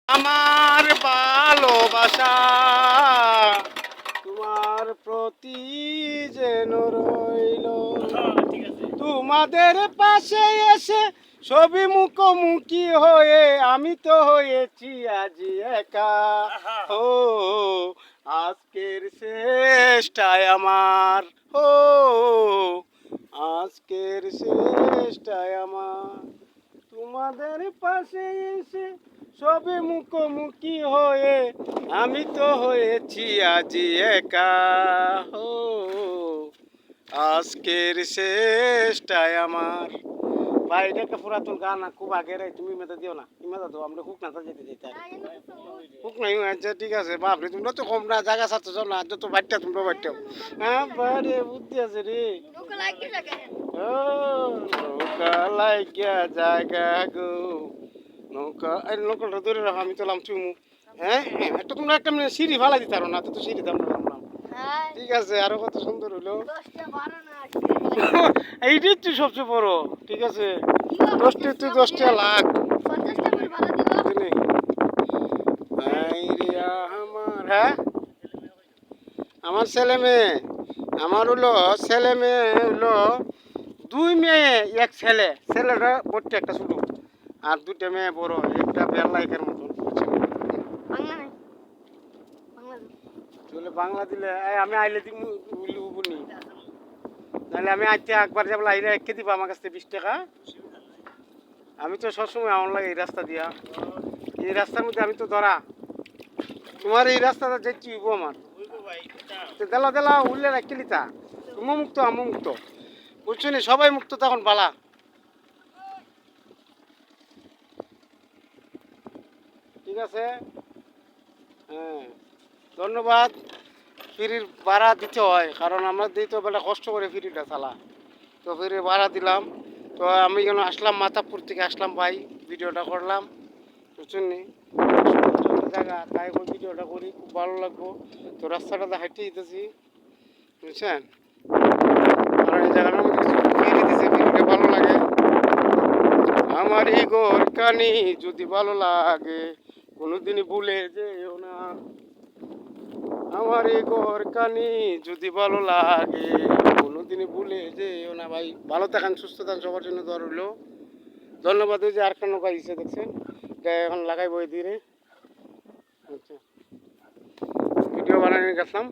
আমার ভালোবাসা তোমার প্রতি যেন রইল, তোমাদের পাশে এসে ছবি মুখোমুখি হয়ে আমি তো হয়েছি আজি একা। ও আজকের শেষটায় আমার, ও আজকের শেষটায় আমার, তোমাদের পাশে এসে সবে মুখোমুখি হয়ে আমি তো হয়েছি আজি একা। ও আজকের শেষটায় আমার। ভাই এটা একটা পুরাতন গান, খুব আগের, তুমি মেধা দিও না, মেধা দাও, আমরা হুক না যেতে যেতে হুক নাই। আচ্ছা ঠিক আছে, বাপরে তোমরা তো কম না, জায়গা ছাড়তে চাও না, যত বাড়িটা তোমরা বাড়িটাও। হ্যাঁ বাড়ি বুদ্ধি আছে রে। ও নৌকা লাগিয়া জায়গা গো, নৌকা এই নৌকাটা ধরে রাখো, আমি চলাম চুমু। হ্যাঁ একটা তোমরা একটা সিঁড়ি ফালাই দিতে পারো না, তো সিঁড়ি দাম না। ঠিক আছে, আরো কত সুন্দর হইলো। এইটাই তো সবচেয়ে বড়। ঠিক আছে, 10টা তো 10টা লাখ। আমার, হ্যাঁ আমার ছেলে মেয়ে, আমার হলো ছেলে মেয়ে হলো 2 মেয়ে 1 ছেলে। ছেলেটা বড়টা একটা ছোট, আর 2টা মেয়ে বড়, একটা বেল লাইকের মতন। বাংলা দিলে আমি আইলে দিই বুনি, নাহলে আমি আইতে একবার যাবো আইলে একে দিবা আমার কাছ থেকে 20 টাকা। আমি তো সবসময় আমার লাগে এই রাস্তা দিয়া, এই রাস্তার মধ্যে আমি তো ধরা, তোমার এই রাস্তাটা যেতে হইব আমার। দেলা দেলা উঠলে রাখতে লিতা, তুমি মুক্ত আমি মুক্ত, বুঝছো নি? সবাই মুক্ত তখন বালা। ঠিক আছে, হ্যাঁ ধন্যবাদ। ফিরির ভাড়া দিতে হয়, কারণ আমরা দিই তো বেলা কষ্ট করে ফিরিটা চালা, তো ফিরির ভাড়া দিলাম। তো আমি কেন আসলাম, মাথাপুর থেকে আসলাম ভাই, ভিডিওটা করলাম, বুঝছেন নি? জায়গা তাই ভিডিওটা করি, খুব ভালো লাগবো। তো রাস্তাটাতে হাঁটতে যেতেছি, বুঝছেন? কারণ এই জায়গাটার মধ্যে ফিরে দিছে, ফিরিটা ভালো লাগে। আমার এই গোর কানি যদি ভালো লাগে কোনোদিনই ভুলে যেও না, আমার এই গোর কানি যদি ভালো লাগে কোনোদিনই ভুলে যেও না। ভাই ভালো থাকেন, সুস্থ থাকেন, সবার জন্য দোয়া রইল। ধন্যবাদ। ওই যে আর একটা নৌকা দিচ্ছে দেখছেন, এখন লাগাইবো এই ধীরে। আচ্ছা, ভিডিও বানানো গেছিলাম।